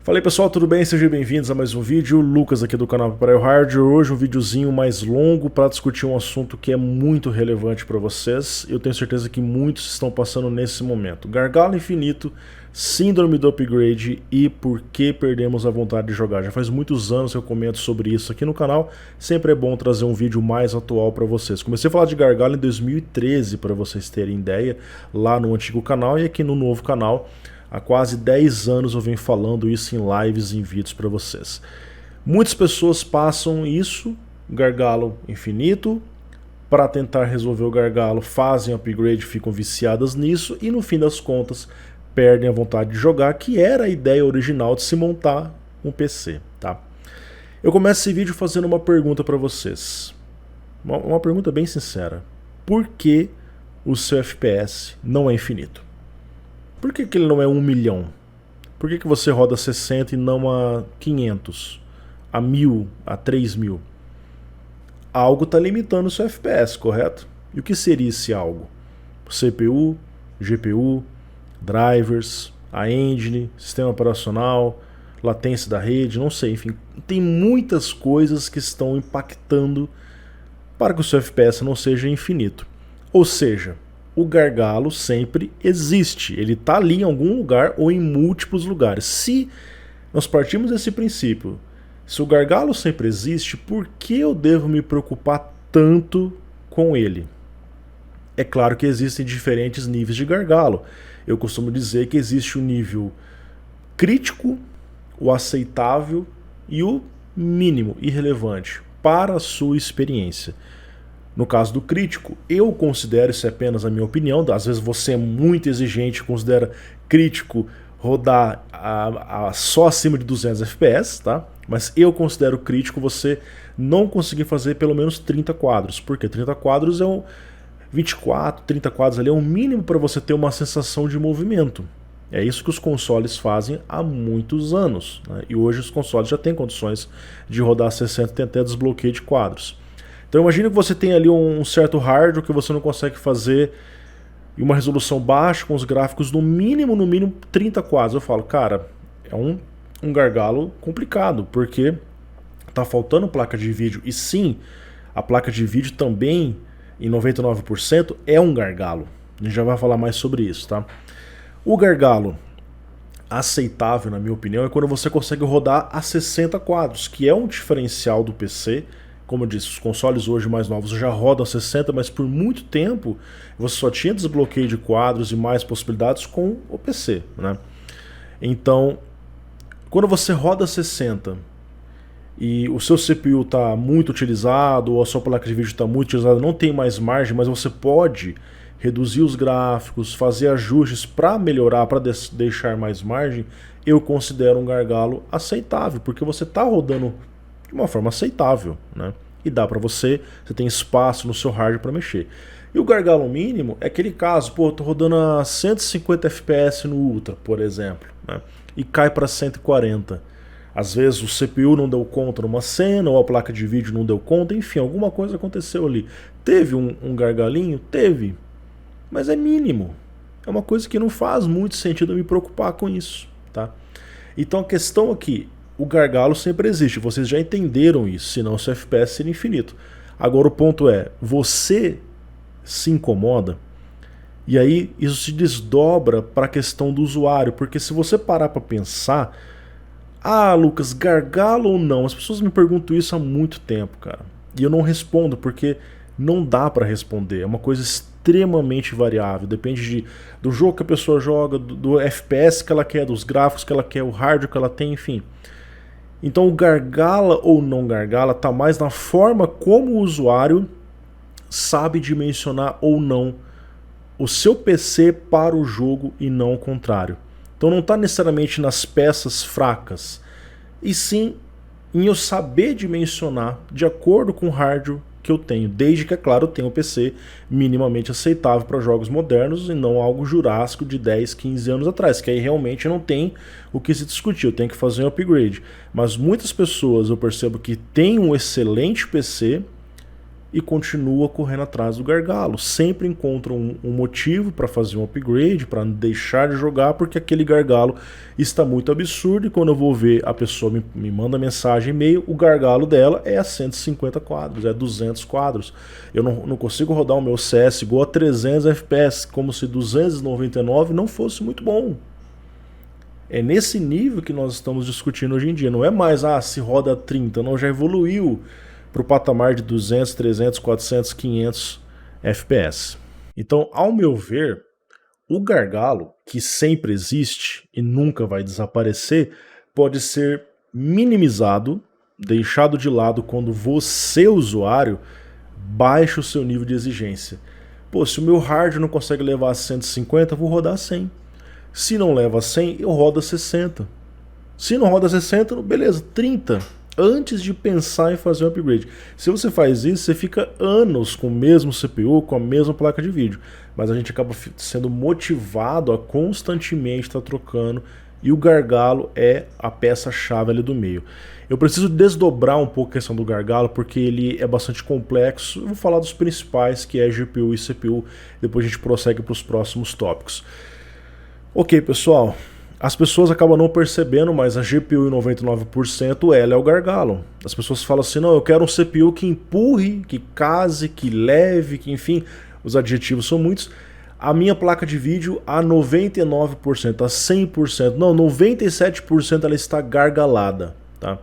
Fala aí pessoal, tudo bem? Sejam bem-vindos a mais um vídeo. Lucas aqui do canal Papagaio Hardware. Hoje um videozinho mais longo para discutir um assunto que é muito relevante para vocês. Eu tenho certeza que muitos estão passando nesse momento. Gargalo infinito, síndrome do upgrade e por que perdemos a vontade de jogar. Já faz muitos anos que eu comento sobre isso aqui no canal. Sempre é bom trazer um vídeo mais atual para vocês. Comecei a falar de gargalo em 2013 para vocês terem ideia, lá no antigo canal e aqui no novo canal. Há quase 10 anos eu venho falando isso em lives e em vídeos para vocês. Muitas pessoas passam isso, gargalo infinito, para tentar resolver o gargalo, fazem upgrade, ficam viciadas nisso e no fim das contas perdem a vontade de jogar, que era a ideia original de se montar um PC, tá? Eu começo esse vídeo fazendo uma pergunta para vocês. Uma pergunta bem sincera. Por que o seu FPS não é infinito? Por que ele não é 1 milhão? Por que você roda 60 e não a 500, a 1000, a 3000? Algo está limitando o seu FPS, correto? E o que seria esse algo? CPU, GPU, drivers, a engine, sistema operacional, latência da rede, não sei, enfim. Tem muitas coisas que estão impactando para que o seu FPS não seja infinito. Ou seja, o gargalo sempre existe, ele está ali em algum lugar ou em múltiplos lugares. Se nós partimos desse princípio, se o gargalo sempre existe, por que eu devo me preocupar tanto com ele? É claro que existem diferentes níveis de gargalo. Eu costumo dizer que existe o nível crítico, o aceitável e o mínimo, irrelevante, para a sua experiência. No caso do crítico, eu considero, isso é apenas a minha opinião, às vezes você é muito exigente e considera crítico rodar só acima de 200 FPS, tá? Mas eu considero crítico você não conseguir fazer pelo menos 30 quadros, porque 30 quadros é um 24, 30 quadros ali é o mínimo para você ter uma sensação de movimento. É isso que os consoles fazem há muitos anos, né? E hoje os consoles já têm condições de rodar 60 e tem até desbloqueio de quadros. Então imagine que você tem ali um certo hardware que você não consegue fazer em uma resolução baixa, com os gráficos no mínimo 30 quadros. Eu falo, cara, é um gargalo complicado, porque tá faltando placa de vídeo. E sim, a placa de vídeo também, em 99%, é um gargalo. A gente já vai falar mais sobre isso, tá? O gargalo aceitável, na minha opinião, é quando você consegue rodar a 60 quadros, que é um diferencial do PC. Como eu disse, os consoles hoje mais novos já rodam a 60, mas por muito tempo você só tinha desbloqueio de quadros e mais possibilidades com o PC, né? Então, quando você roda 60 e o seu CPU está muito utilizado ou a sua placa de vídeo está muito utilizada, não tem mais margem, mas você pode reduzir os gráficos, fazer ajustes para melhorar, para deixar mais margem, eu considero um gargalo aceitável, porque você está rodando de uma forma aceitável, né? E dá pra você tem espaço no seu hardware para mexer. E o gargalo mínimo é aquele caso, pô, eu tô rodando a 150 FPS no Ultra, por exemplo, né? E cai para 140. Às vezes o CPU não deu conta numa cena, ou a placa de vídeo não deu conta, enfim, alguma coisa aconteceu ali. Teve um gargalinho? Teve. Mas é mínimo. É uma coisa que não faz muito sentido eu me preocupar com isso, tá? Então a questão aqui, o gargalo sempre existe, vocês já entenderam isso, senão o seu FPS seria infinito. Agora o ponto é, você se incomoda? E aí isso se desdobra para a questão do usuário, porque se você parar para pensar, ah, Lucas, gargalo ou não? As pessoas me perguntam isso há muito tempo, cara. E eu não respondo, porque não dá para responder, é uma coisa extremamente variável, depende do jogo que a pessoa joga, do FPS que ela quer, dos gráficos que ela quer, o hardware que ela tem, enfim. Então o gargala ou não gargala está mais na forma como o usuário sabe dimensionar ou não o seu PC para o jogo e não o contrário. Então não está necessariamente nas peças fracas, e sim em eu saber dimensionar de acordo com o hardware que eu tenho, desde que, é claro, eu tenha um PC minimamente aceitável para jogos modernos e não algo jurássico de 10, 15 anos atrás, que aí realmente não tem o que se discutir, eu tenho que fazer um upgrade. Mas muitas pessoas eu percebo que têm um excelente PC e continua correndo atrás do gargalo. Sempre encontra um motivo para fazer um upgrade, para deixar de jogar, porque aquele gargalo está muito absurdo. E quando eu vou ver, a pessoa me manda mensagem, e-mail, o gargalo dela é a 150 quadros, é 200 quadros. Eu não consigo rodar o meu CS igual a 300 FPS, como se 299 não fosse muito bom. É nesse nível que nós estamos discutindo hoje em dia. Não é mais, se roda 30, não, já evoluiu para o patamar de 200, 300, 400, 500 FPS. Então, ao meu ver, o gargalo, que sempre existe e nunca vai desaparecer, pode ser minimizado, deixado de lado quando você, usuário, baixa o seu nível de exigência. Pô, se o meu hardware não consegue levar a 150, eu vou rodar a 100. Se não leva a 100, eu rodo a 60. Se não roda a 60, beleza, 30. Antes de pensar em fazer um upgrade. Se você faz isso, você fica anos com o mesmo CPU, com a mesma placa de vídeo. Mas a gente acaba sendo motivado a constantemente estar trocando, e o gargalo é a peça-chave ali do meio. Eu preciso desdobrar um pouco a questão do gargalo, porque ele é bastante complexo. Eu vou falar dos principais, que é GPU e CPU, depois a gente prossegue para os próximos tópicos. Ok, pessoal, as pessoas acabam não percebendo, mas a GPU em 99% ela é o gargalo. As pessoas falam assim, não, eu quero um CPU que empurre, que case, que leve, que enfim, os adjetivos são muitos. A minha placa de vídeo a 99%, a 100%, não, 97% ela está gargalada, tá?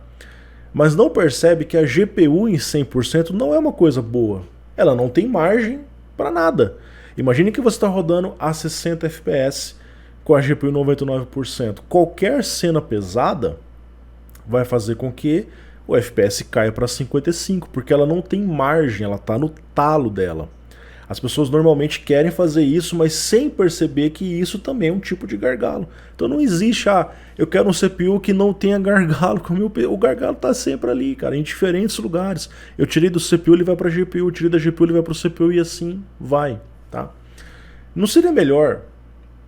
Mas não percebe que a GPU em 100% não é uma coisa boa. Ela não tem margem para nada. Imagine que você está rodando a 60 FPS com a GPU 99%. Qualquer cena pesada vai fazer com que o FPS caia para 55, porque ela não tem margem, ela está no talo dela. As pessoas normalmente querem fazer isso, mas sem perceber que isso também é um tipo de gargalo. Então não existe, eu quero um CPU que não tenha gargalo. O gargalo está sempre ali, cara, em diferentes lugares. Eu tirei do CPU, ele vai para a GPU, eu tirei da GPU, ele vai para o CPU e assim vai, tá? Não seria melhor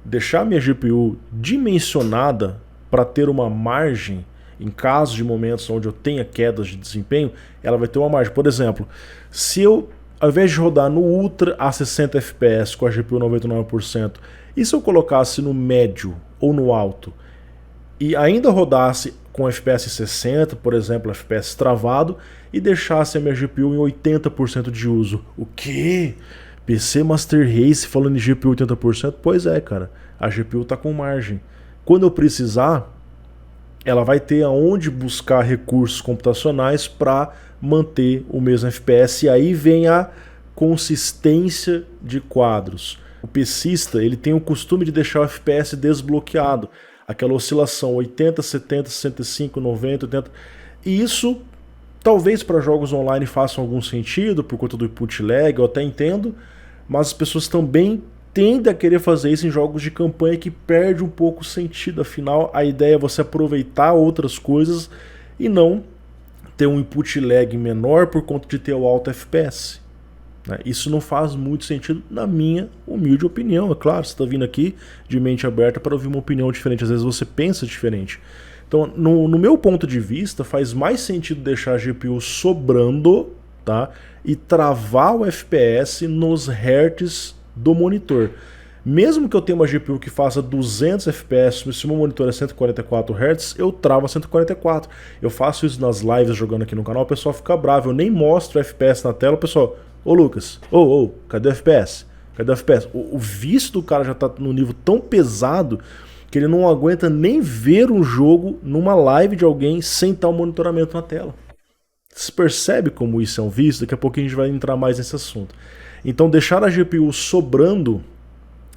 deixar minha GPU dimensionada para ter uma margem em caso de momentos onde eu tenha quedas de desempenho? Ela vai ter uma margem. Por exemplo, se eu, ao invés de rodar no Ultra a 60 FPS com a GPU 99%, e se eu colocasse no médio ou no alto e ainda rodasse com FPS 60, por exemplo, FPS travado, e deixasse a minha GPU em 80% de uso? O quê? PC Master Race falando de GPU 80%? Pois é, cara, a GPU tá com margem. Quando eu precisar, ela vai ter aonde buscar recursos computacionais para manter o mesmo FPS, e aí vem a consistência de quadros. O PCista, ele tem o costume de deixar o FPS desbloqueado, aquela oscilação 80, 70, 65, 90, 80, e isso talvez para jogos online faça algum sentido por conta do input lag, eu até entendo, mas as pessoas também tendem a querer fazer isso em jogos de campanha, que perde um pouco o sentido. Afinal, a ideia é você aproveitar outras coisas e não ter um input lag menor por conta de ter o alto FPS. Isso não faz muito sentido, na minha humilde opinião. É claro, você está vindo aqui de mente aberta para ouvir uma opinião diferente, às vezes você pensa diferente. Então, no meu ponto de vista, faz mais sentido deixar a GPU sobrando, tá? E travar o FPS nos hertz do monitor. Mesmo que eu tenha uma GPU que faça 200 FPS, se o meu monitor é 144 Hz, eu travo a 144. Eu faço isso nas lives jogando aqui no canal, o pessoal fica bravo, eu nem mostro o FPS na tela, o pessoal, ô Lucas, cadê o FPS? Cadê o FPS? O vício do cara já tá no nível tão pesado que ele não aguenta nem ver um jogo numa live de alguém sem estar o monitoramento na tela. Você percebe como isso é um vício? Daqui a pouco a gente vai entrar mais nesse assunto. Então deixar a GPU sobrando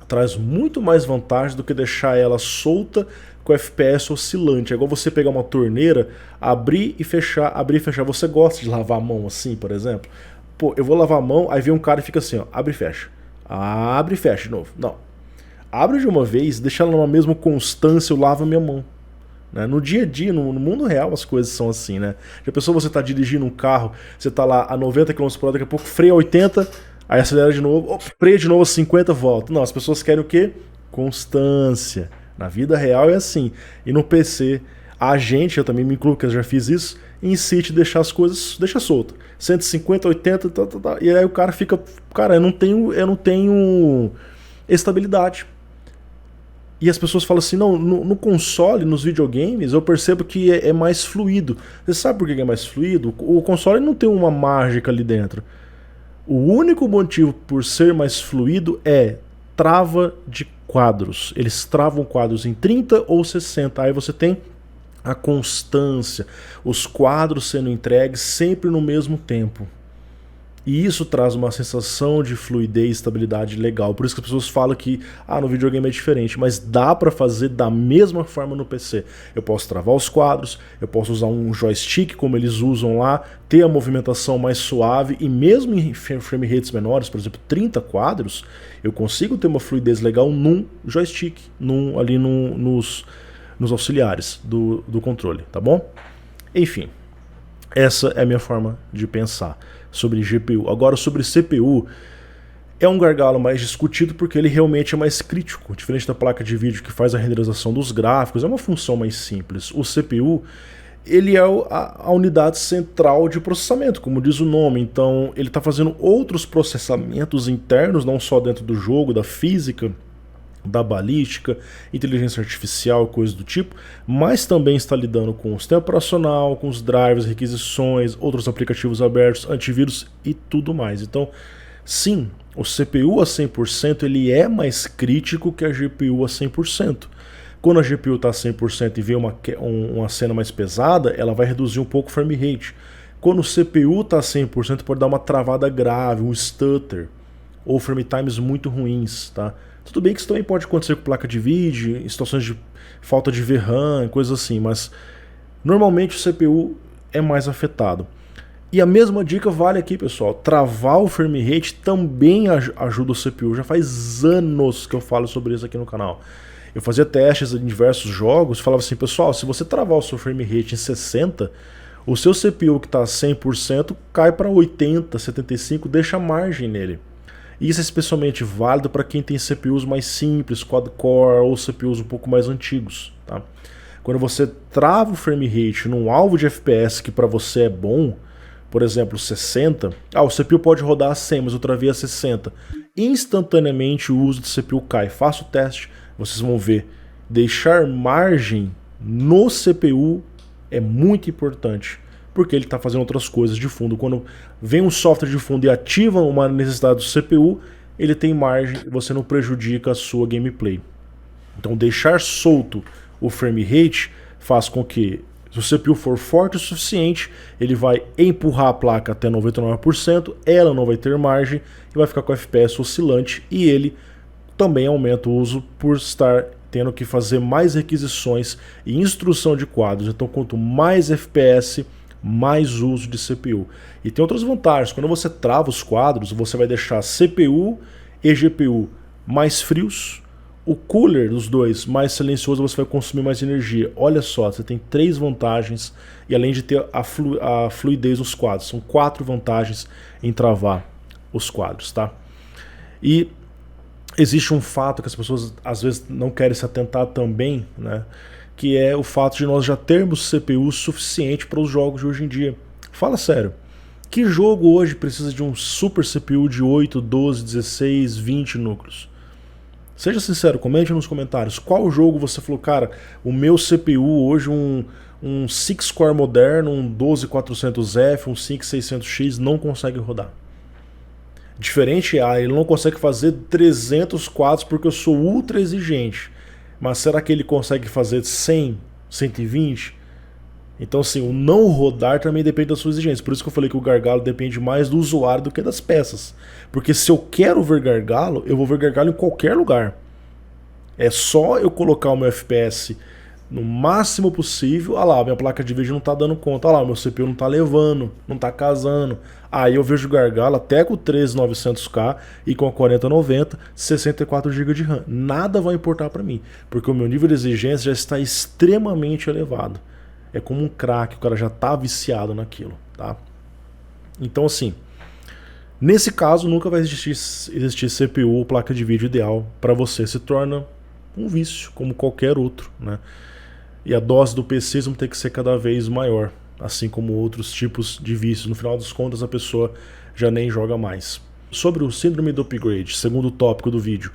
traz muito mais vantagem do que deixar ela solta com FPS oscilante. É igual você pegar uma torneira, abrir e fechar, abrir e fechar. Você gosta de lavar a mão assim, por exemplo? Pô, eu vou lavar a mão, aí vem um cara e fica assim, ó, abre e fecha. Abre e fecha de novo. Não. Abre de uma vez, deixa ela numa mesma constância, eu lavo a minha mão. No dia a dia, no mundo real, as coisas são assim, né? Já pensou, você tá dirigindo um carro, você tá lá a 90 km por hora, daqui a pouco freia a 80, aí acelera de novo, freia de novo a 50, volta. Não, as pessoas querem o quê? Constância. Na vida real é assim. E no PC, A gente, eu também me incluo, que eu já fiz isso, insiste deixar as coisas, deixa solta. 150, 80, e aí o cara fica, cara, eu não tenho estabilidade. E as pessoas falam assim, não, no console, nos videogames, eu percebo que é mais fluido. Você sabe por que é mais fluido? O console não tem uma mágica ali dentro. O único motivo por ser mais fluido é trava de quadros. Eles travam quadros em 30 ou 60. Aí você tem a constância, os quadros sendo entregues sempre no mesmo tempo. E isso traz uma sensação de fluidez e estabilidade legal. Por isso que as pessoas falam que no videogame é diferente, mas dá para fazer da mesma forma no PC. Eu posso travar os quadros, eu posso usar um joystick como eles usam lá, ter a movimentação mais suave, e mesmo em frame rates menores, por exemplo, 30 quadros, eu consigo ter uma fluidez legal num joystick, nos auxiliares do controle, tá bom? Enfim, essa é a minha forma de pensar sobre GPU. Agora, sobre CPU, é um gargalo mais discutido porque ele realmente é mais crítico. Diferente da placa de vídeo que faz a renderização dos gráficos, é uma função mais simples. O CPU, ele é a unidade central de processamento, como diz o nome. Então, ele está fazendo outros processamentos internos, não só dentro do jogo, da física, da balística, inteligência artificial, coisas do tipo, mas também está lidando com o sistema operacional, com os drivers, requisições, outros aplicativos abertos, antivírus e tudo mais. Então, sim, o CPU a 100% ele é mais crítico que a GPU a 100%. Quando a GPU está a 100% e vê uma cena mais pesada, ela vai reduzir um pouco o frame rate. Quando o CPU está a 100%, pode dar uma travada grave, um stutter, ou frame times muito ruins, tá? Tudo bem que isso também pode acontecer com placa de vídeo, em situações de falta de VRAM, coisas assim, mas normalmente o CPU é mais afetado. E a mesma dica vale aqui, pessoal. Travar o frame rate também ajuda o CPU. Já faz anos que eu falo sobre isso aqui no canal. Eu fazia testes em diversos jogos, falava assim, pessoal, se você travar o seu frame rate em 60, o seu CPU que está a 100% cai para 80, 75, deixa margem nele. Isso é especialmente válido para quem tem CPUs mais simples, quad-core ou CPUs um pouco mais antigos. Tá? Quando você trava o frame rate num alvo de FPS que para você é bom, por exemplo 60, o CPU pode rodar a 100, mas eu travei a 60. Instantaneamente o uso de CPU cai. Faça o teste, vocês vão ver. Deixar margem no CPU é muito importante, porque ele está fazendo outras coisas de fundo. Quando vem um software de fundo e ativa uma necessidade do CPU, ele tem margem e você não prejudica a sua gameplay. Então deixar solto o frame rate faz com que, se o CPU for forte o suficiente, ele vai empurrar a placa até 99%, ela não vai ter margem e vai ficar com o FPS oscilante, e ele também aumenta o uso por estar tendo que fazer mais requisições e instrução de quadros. Então quanto mais FPS, mais uso de CPU. E tem outras vantagens. Quando você trava os quadros, você vai deixar CPU e GPU mais frios, o cooler dos dois mais silencioso, você vai consumir mais energia. Olha só, você tem 3 vantagens, e além de ter a fluidez nos quadros, são 4 vantagens em travar os quadros, tá? E existe um fato que as pessoas às vezes não querem se atentar também, né? Que é o fato de nós já termos CPU suficiente para os jogos de hoje em dia. Fala sério, que jogo hoje precisa de um super CPU de 8, 12, 16, 20 núcleos? Seja sincero, comente nos comentários qual jogo você falou, cara, o meu CPU hoje, um 6-core moderno, um 12400F, um 5600X não consegue rodar. Diferente, ele não consegue fazer 300 quadros porque eu sou ultra exigente. Mas será que ele consegue fazer 100, 120? Então, assim, o não rodar também depende da sua exigência. Por isso que eu falei que o gargalo depende mais do usuário do que das peças. Porque se eu quero ver gargalo, eu vou ver gargalo em qualquer lugar. É só eu colocar o meu FPS no máximo possível. Ah lá, minha placa de vídeo não tá dando conta. Ah lá, meu CPU não tá levando, não tá casando. Aí eu vejo gargalo até com o 13900K e com a 4090, 64 GB de RAM. Nada vai importar para mim, porque o meu nível de exigência já está extremamente elevado. É como um crack, o cara já tá viciado naquilo, tá? Então assim, nesse caso nunca vai existir CPU ou placa de vídeo ideal para você, se torna um vício como qualquer outro, né? E a dose do PC vai ter que ser cada vez maior, assim como outros tipos de vícios. No final das contas, a pessoa já nem joga mais. Sobre o síndrome do upgrade, segundo tópico do vídeo.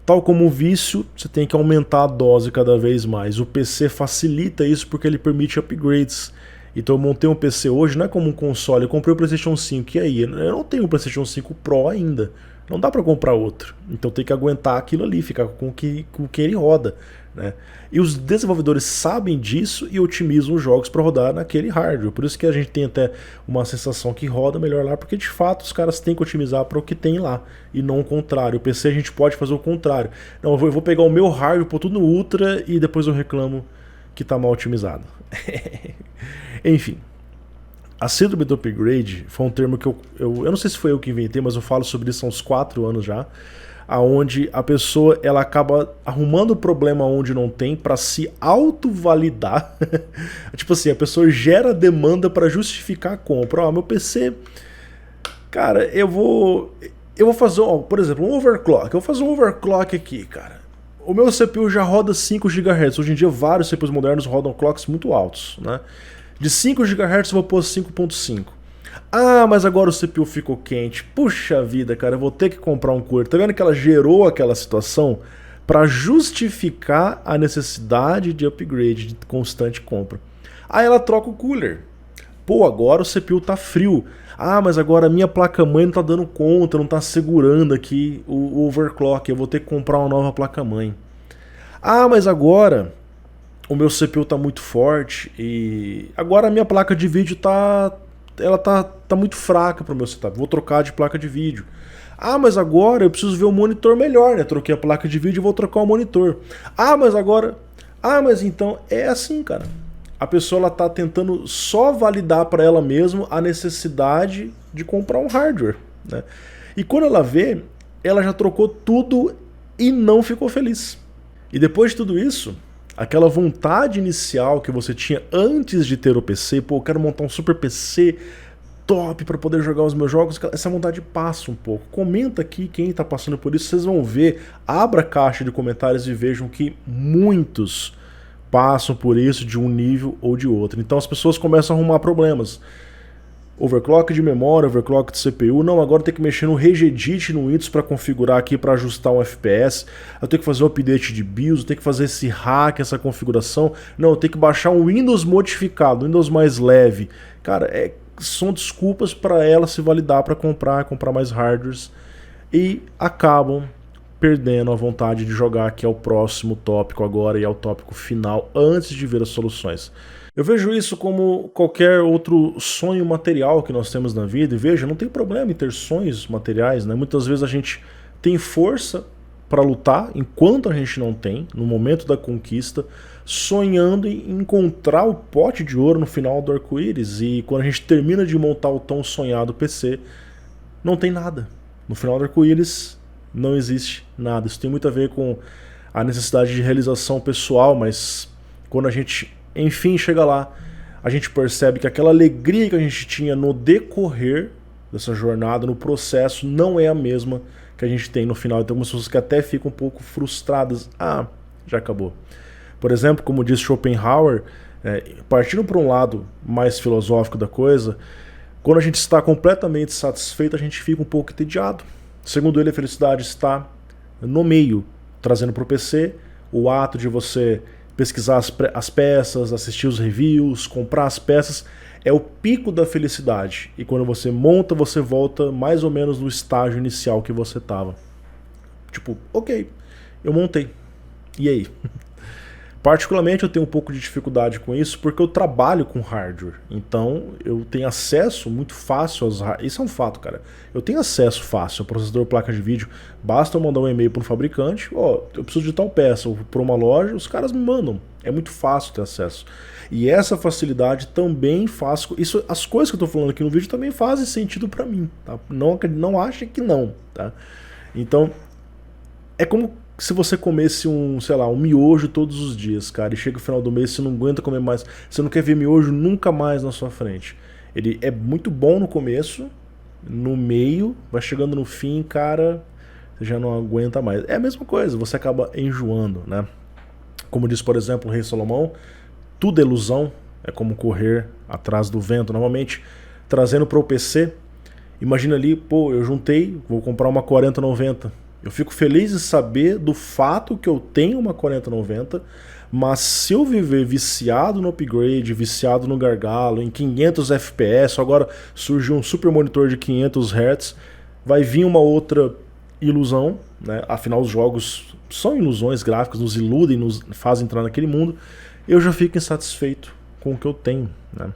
Tal como o vício, você tem que aumentar a dose cada vez mais. O PC facilita isso porque ele permite upgrades. Então eu montei um PC hoje, não é como um console, eu comprei o PlayStation 5, e aí? Eu não tenho o PlayStation 5 Pro ainda. Não dá para comprar outro. Então tem que aguentar aquilo ali, ficar com o que ele roda, né? E os desenvolvedores sabem disso e otimizam os jogos para rodar naquele hardware. Por isso que a gente tem até uma sensação que roda melhor lá, porque de fato os caras têm que otimizar para o que tem lá e não o contrário. O PC a gente pode fazer o contrário. Não, eu vou pegar o meu hardware, pôr tudo no Ultra e depois eu reclamo que está mal otimizado. Enfim. A síndrome do upgrade foi um termo que eu não sei se foi eu que inventei, mas eu falo sobre isso há uns 4 anos já, aonde a pessoa ela acaba arrumando o problema onde não tem para se autovalidar. Tipo assim, a pessoa gera demanda para justificar a compra. Meu PC, cara, eu vou fazer, por exemplo, um overclock. Eu vou fazer um overclock aqui, cara. O meu CPU já roda 5 GHz. Hoje em dia vários CPUs modernos rodam clocks muito altos, né? De 5 GHz eu vou pôr 5.5. Ah, mas agora o CPU ficou quente. Puxa vida, cara, eu vou ter que comprar um cooler. Tá vendo que ela gerou aquela situação para justificar a necessidade de upgrade, de constante compra. Aí ela troca o cooler. Pô, agora o CPU tá frio. Ah, mas agora a minha placa-mãe não tá dando conta, não tá segurando aqui o overclock. Eu vou ter que comprar uma nova placa-mãe. Ah, mas agora o meu CPU tá muito forte e agora a minha placa de vídeo tá muito fraca para o meu setup. Vou trocar de placa de vídeo. Ah, mas agora eu preciso ver o monitor melhor, né? Troquei a placa de vídeo e vou trocar o monitor. Ah, mas agora... Ah, mas então é assim, cara. A pessoa ela tá tentando só validar para ela mesma a necessidade de comprar um hardware, né? E quando ela vê, ela já trocou tudo e não ficou feliz. E depois de tudo isso, aquela vontade inicial que você tinha antes de ter o PC, pô, eu quero montar um super PC top para poder jogar os meus jogos, essa vontade passa um pouco. Comenta aqui quem está passando por isso, vocês vão ver, abra a caixa de comentários e vejam que muitos passam por isso de um nível ou de outro. Então as pessoas começam a arrumar problemas. Overclock de memória, overclock de CPU, não, agora tem que mexer no regedit no Windows para configurar aqui para ajustar um FPS, eu tenho que fazer um update de BIOS, eu tenho que fazer esse hack, essa configuração, não, eu tenho que baixar um Windows modificado, um Windows mais leve. Cara, são desculpas para ela se validar para comprar mais hardwares e acabam perdendo a vontade de jogar, que é o próximo tópico agora e é o tópico final antes de ver as soluções. Eu vejo isso como qualquer outro sonho material que nós temos na vida, e veja, não tem problema em ter sonhos materiais, né? Muitas vezes a gente tem força para lutar enquanto a gente não tem, no momento da conquista, sonhando em encontrar o pote de ouro no final do arco-íris, e quando a gente termina de montar o tão sonhado PC, não tem nada. No final do arco-íris não existe nada. Isso tem muito a ver com a necessidade de realização pessoal, mas quando a gente enfim chega lá, a gente percebe que aquela alegria que a gente tinha no decorrer dessa jornada, no processo, não é a mesma que a gente tem no final. Então, algumas pessoas que até ficam um pouco frustradas. Ah, já acabou. Por exemplo, como disse Schopenhauer, partindo para um lado mais filosófico da coisa, quando a gente está completamente satisfeito, a gente fica um pouco entediado. Segundo ele, a felicidade está no meio, trazendo para o PC o ato de você pesquisar as peças, assistir os reviews, comprar as peças, é o pico da felicidade. E quando você monta, você volta mais ou menos no estágio inicial que você estava. Tipo, ok, eu montei. E aí? Particularmente eu tenho um pouco de dificuldade com isso porque eu trabalho com hardware. Então eu tenho acesso muito fácil aos hardware. Isso é um fato, cara. Eu tenho acesso fácil ao processador, placa de vídeo. Basta eu mandar um e-mail para um fabricante. Eu preciso de tal peça. Ou para uma loja, os caras me mandam. É muito fácil ter acesso. E essa facilidade também faz... As coisas que eu estou falando aqui no vídeo também fazem sentido para mim. Tá? Não achem que não. Tá? Então, é como se você comesse um miojo todos os dias, cara, e chega o final do mês, você não aguenta comer mais, você não quer ver miojo nunca mais na sua frente. Ele é muito bom no começo, no meio, vai chegando no fim, cara, você já não aguenta mais. É a mesma coisa, você acaba enjoando, né? Como diz, por exemplo, o rei Salomão, tudo é ilusão, é como correr atrás do vento. Novamente, trazendo para o PC, imagina ali, pô, eu juntei, vou comprar uma 4090. Eu fico feliz de saber do fato que eu tenho uma 4090, mas se eu viver viciado no upgrade, viciado no gargalo, em 500 FPS, agora surgiu um super monitor de 500 Hz, vai vir uma outra ilusão, né? Afinal os jogos são ilusões gráficas, nos iludem, nos fazem entrar naquele mundo, eu já fico insatisfeito com o que eu tenho, né?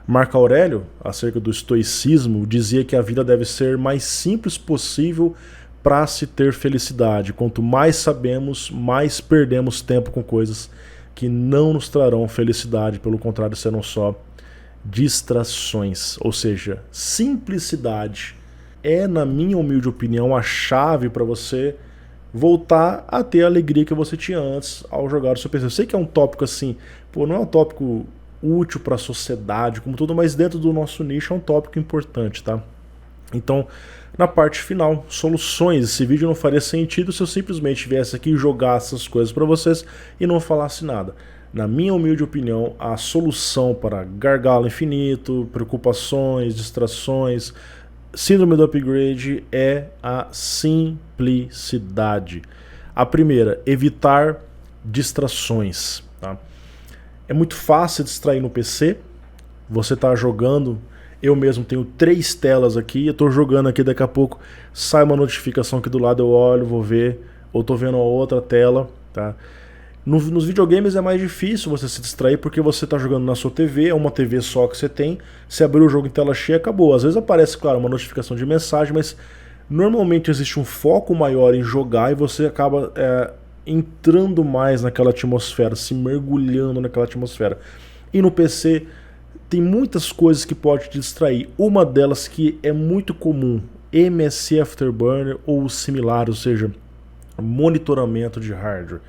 Marco Aurélio, acerca do estoicismo, dizia que a vida deve ser mais simples possível para se ter felicidade. Quanto mais sabemos, mais perdemos tempo com coisas que não nos trarão felicidade, pelo contrário, serão só distrações. Ou seja, simplicidade é, na minha humilde opinião, a chave para você voltar a ter a alegria que você tinha antes ao jogar o seu PC. Eu sei que é um tópico assim, pô, não é um tópico útil para a sociedade como tudo, mas dentro do nosso nicho é um tópico importante, tá? Então, na parte final, soluções. Esse vídeo não faria sentido se eu simplesmente viesse aqui e jogasse essas coisas para vocês e não falasse nada. Na minha humilde opinião, a solução para gargalo infinito, preocupações, distrações, síndrome do upgrade é a simplicidade. A primeira, evitar distrações, tá? É muito fácil distrair no PC. Você está jogando, eu mesmo tenho 3 telas aqui, eu estou jogando aqui, daqui a pouco sai uma notificação aqui do lado, eu olho, vou ver, ou estou vendo a outra tela, tá? Nos videogames é mais difícil você se distrair porque você está jogando na sua TV, é uma TV só que você tem, você abriu o jogo em tela cheia, acabou. Às vezes aparece, claro, uma notificação de mensagem, mas normalmente existe um foco maior em jogar e você acaba entrando mais naquela atmosfera, se mergulhando naquela atmosfera. E no PC tem muitas coisas que pode te distrair. Uma delas que é muito comum, MSI Afterburner ou similar, ou seja, monitoramento de hardware.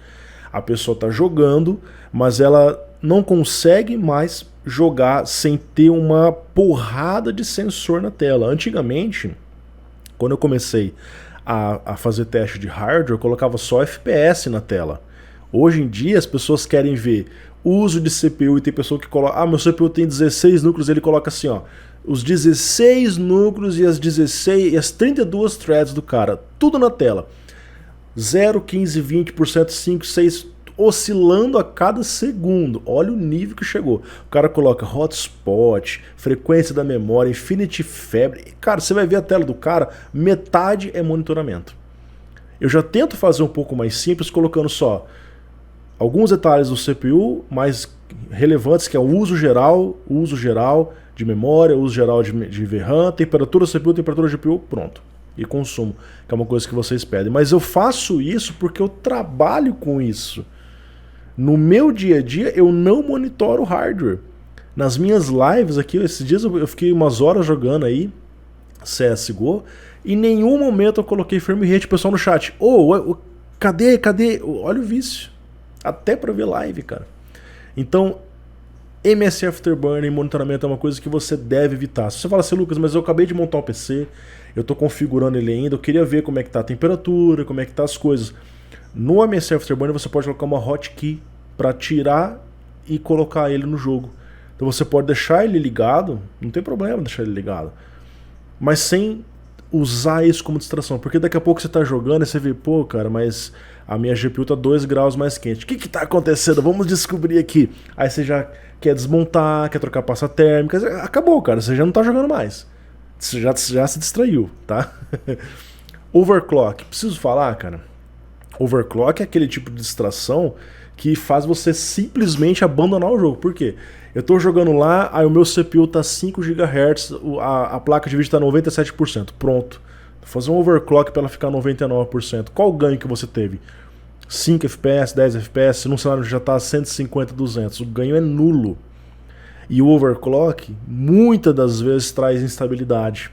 A pessoa está jogando, mas ela não consegue mais jogar sem ter uma porrada de sensor na tela. Antigamente, quando eu comecei a fazer teste de hardware, eu colocava só FPS na tela. Hoje em dia as pessoas querem ver uso de CPU e tem pessoa que coloca, meu CPU tem 16 núcleos, ele coloca assim, ó, os 16 núcleos e as 32 threads do cara, tudo na tela. 0, 15, 20%, 5, 6, oscilando a cada segundo. Olha o nível que chegou. O cara coloca hotspot, frequência da memória, Infinity Fabric. Cara, você vai ver a tela do cara, metade é monitoramento. Eu já tento fazer um pouco mais simples, colocando só alguns detalhes do CPU mais relevantes, que é o uso geral de memória, uso geral de VRAM, temperatura do CPU, temperatura do GPU, pronto. E consumo, que é uma coisa que vocês pedem. Mas eu faço isso porque eu trabalho com isso. No meu dia a dia, eu não monitoro o hardware. Nas minhas lives aqui, esses dias eu fiquei umas horas jogando aí, CSGO, e em nenhum momento eu coloquei frame rate, pessoal no chat. Cadê? Olha o vício. Até pra ver live, cara. Então, MSI Afterburner e monitoramento é uma coisa que você deve evitar. Se você fala assim, Lucas, mas eu acabei de montar um PC, eu estou configurando ele ainda, eu queria ver como é que está a temperatura, como é que tá as coisas. No MSI Afterburner você pode colocar uma hotkey para tirar e colocar ele no jogo. Então você pode deixar ele ligado, não tem problema deixar ele ligado, mas sem usar isso como distração, porque daqui a pouco você está jogando e você vê, pô, cara, mas a minha GPU está 2 graus mais quente. O que está acontecendo? Vamos descobrir aqui. Aí você já quer desmontar, quer trocar pasta térmica, acabou, cara, você já não está jogando mais. Você já se distraiu, tá? Overclock, preciso falar, cara. Overclock é aquele tipo de distração que faz você simplesmente abandonar o jogo. Por quê? Eu tô jogando lá, aí o meu CPU tá 5 GHz, a placa de vídeo tá 97%. Pronto. Vou fazer um overclock para ela ficar 99%. Qual o ganho que você teve? 5 FPS, 10 FPS, num cenário que já tá 150, 200. O ganho é nulo. E o overclock, muitas das vezes, traz instabilidade.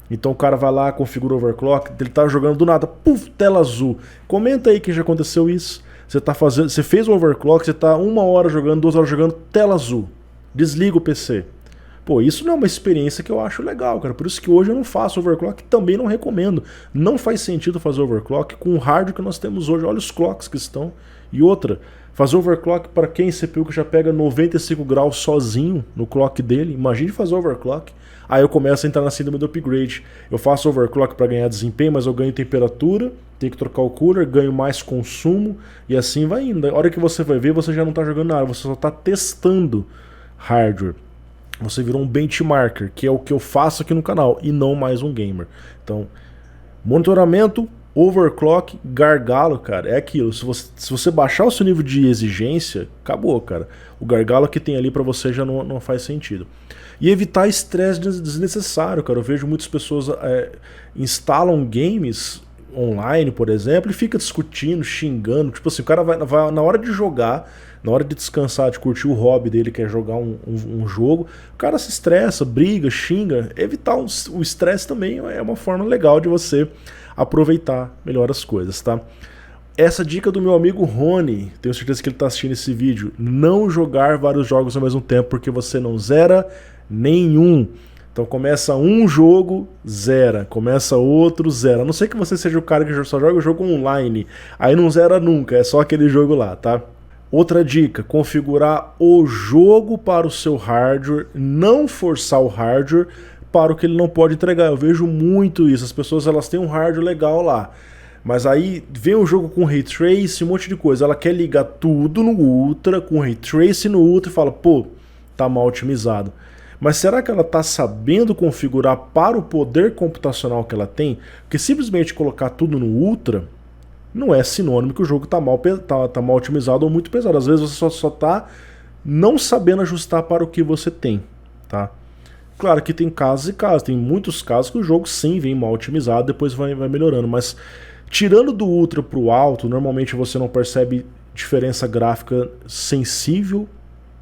Então o cara vai lá, configura o overclock, ele tá jogando do nada, puf, tela azul. Comenta aí que já aconteceu isso. Você fez o overclock, você tá 1 hora jogando, 2 horas jogando, tela azul. Desliga o PC. Pô, isso não é uma experiência que eu acho legal, cara. Por isso que hoje eu não faço overclock, também não recomendo. Não faz sentido fazer overclock com o hardware que nós temos hoje. Olha os clocks que estão. E outra, Fazer overclock para quem? CPU que já pega 95 graus sozinho no clock dele. Imagine fazer overclock. Aí eu começo a entrar na síndrome do upgrade. Eu faço overclock para ganhar desempenho, mas eu ganho temperatura, tenho que trocar o cooler, ganho mais consumo e assim vai indo. A hora que você vai ver, você já não está jogando nada, você só está testando hardware. Você virou um benchmarker, que é o que eu faço aqui no canal, e não mais um gamer. Então, monitoramento, overclock, gargalo, cara, é aquilo. Se você baixar o seu nível de exigência, acabou, cara. O gargalo que tem ali pra você já não faz sentido. E evitar estresse desnecessário, cara. Eu vejo muitas pessoas instalam games online, por exemplo, e fica discutindo, xingando. Tipo assim, o cara vai na hora de jogar, na hora de descansar, de curtir o hobby dele, que é jogar um jogo, o cara se estressa, briga, xinga. Evitar o estresse também é uma forma legal de você aproveitar melhor as coisas, tá? Essa dica do meu amigo Rony, tenho certeza que ele está assistindo esse vídeo, não jogar vários jogos ao mesmo tempo, porque você não zera nenhum. Então começa um jogo, zera. Começa outro, zera. A não ser que você seja o cara que só joga o jogo online. Aí não zera nunca, é só aquele jogo lá, tá? Outra dica, configurar o jogo para o seu hardware, não forçar o hardware para o que ele não pode entregar. Eu vejo muito isso, as pessoas elas têm um hardware legal lá, mas aí vem o jogo com Ray Tracing, um monte de coisa, ela quer ligar tudo no Ultra, com Ray Tracing no Ultra e fala, pô, tá mal otimizado. Mas será que ela está sabendo configurar para o poder computacional que ela tem? Porque simplesmente colocar tudo no Ultra não é sinônimo que o jogo está mal otimizado ou muito pesado. Às vezes você só está não sabendo ajustar para o que você tem, tá? Claro que tem casos e casos, tem muitos casos que o jogo sim vem mal otimizado, depois vai melhorando, mas tirando do Ultra para o alto, normalmente você não percebe diferença gráfica sensível,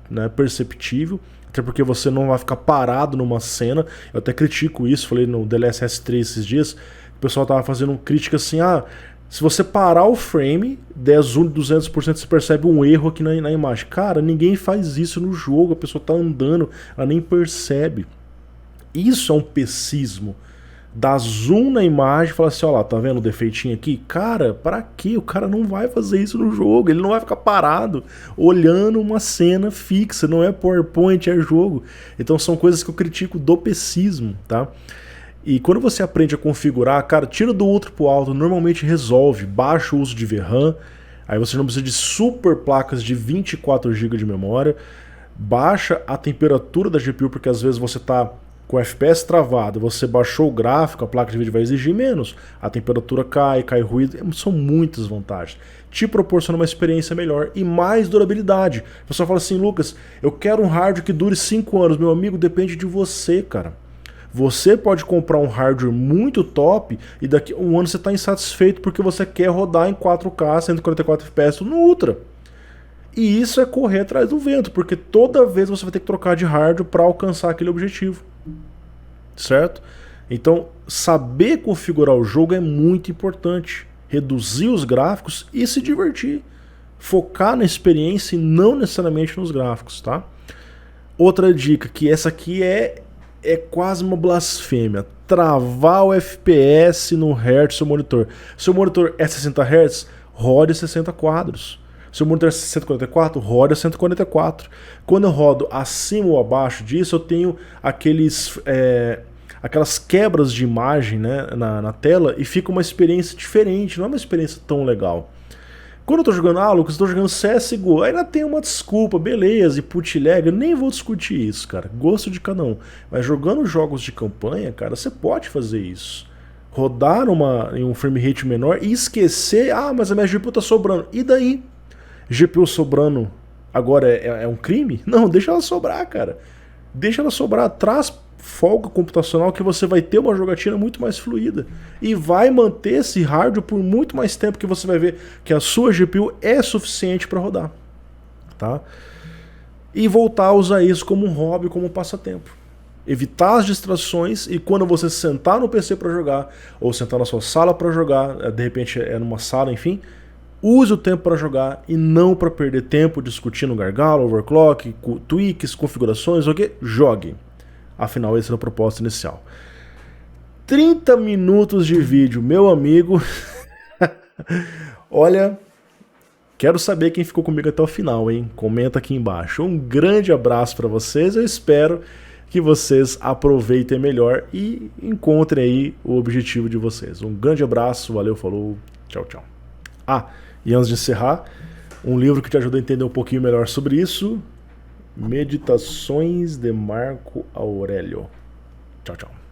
né, perceptível, até porque você não vai ficar parado numa cena. Eu até critico isso, falei no DLSS 3 esses dias, o pessoal tava fazendo crítica assim, se você parar o frame, 10 zoom de 200%, você percebe um erro aqui na imagem. Cara, ninguém faz isso no jogo, a pessoa tá andando, ela nem percebe. Isso é um pecismo. Dá zoom na imagem e fala assim, ó lá, tá vendo o defeitinho aqui? Cara, pra quê? O cara não vai fazer isso no jogo, ele não vai ficar parado olhando uma cena fixa, não é PowerPoint, é jogo. Então são coisas que eu critico do pecismo, tá? E quando você aprende a configurar, cara, tira do Ultra pro alto, normalmente resolve, baixa o uso de VRAM, aí você não precisa de super placas de 24 GB de memória, baixa a temperatura da GPU, porque às vezes você tá com o FPS travado, você baixou o gráfico, a placa de vídeo vai exigir menos, a temperatura cai ruído, são muitas vantagens. Te proporciona uma experiência melhor e mais durabilidade. O pessoal fala assim, Lucas, eu quero um hardware que dure 5 anos. Meu amigo, depende de você, cara. Você pode comprar um hardware muito top e daqui a um ano você está insatisfeito porque você quer rodar em 4K, 144 FPS no Ultra. E isso é correr atrás do vento, porque toda vez você vai ter que trocar de hardware para alcançar aquele objetivo. Certo? Então, saber configurar o jogo é muito importante. Reduzir os gráficos e se divertir. Focar na experiência e não necessariamente nos gráficos, tá? Outra dica, que essa aqui é quase uma blasfêmia. Travar o FPS no hertz do seu monitor. Seu monitor é 60 Hz, rode 60 quadros. Seu monitor é 144, roda 144. Quando eu rodo acima ou abaixo disso, eu tenho aquelas quebras de imagem, né, na tela e fica uma experiência diferente, não é uma experiência tão legal. Quando eu tô jogando, Lucas, eu tô jogando CSGO, ainda tem uma desculpa, beleza, e bootleg, eu nem vou discutir isso, cara, gosto de cada um. Mas jogando jogos de campanha, cara, você pode fazer isso. Rodar em um frame rate menor e esquecer, mas a minha GPU tá sobrando. E daí? GPU sobrando agora é um crime? Não, deixa ela sobrar, cara. Deixa ela sobrar, traz folga computacional que você vai ter uma jogatina muito mais fluida. E vai manter esse hardware por muito mais tempo que você vai ver que a sua GPU é suficiente para rodar. Tá? E voltar a usar isso como um hobby, como um passatempo. Evitar as distrações e quando você sentar no PC para jogar, ou sentar na sua sala para jogar, de repente é numa sala, enfim, use o tempo para jogar e não para perder tempo discutindo gargalo, overclock, tweaks, configurações, ok? Jogue. Afinal, esse era o propósito inicial. 30 minutos de vídeo, meu amigo. Olha, Quero saber quem ficou comigo até o final, hein? Comenta aqui embaixo. Um grande abraço para vocês, eu espero que vocês aproveitem melhor e encontrem aí o objetivo de vocês. Um grande abraço, valeu, falou, tchau, tchau. E antes de encerrar, um livro que te ajuda a entender um pouquinho melhor sobre isso, Meditações de Marco Aurélio. Tchau, tchau.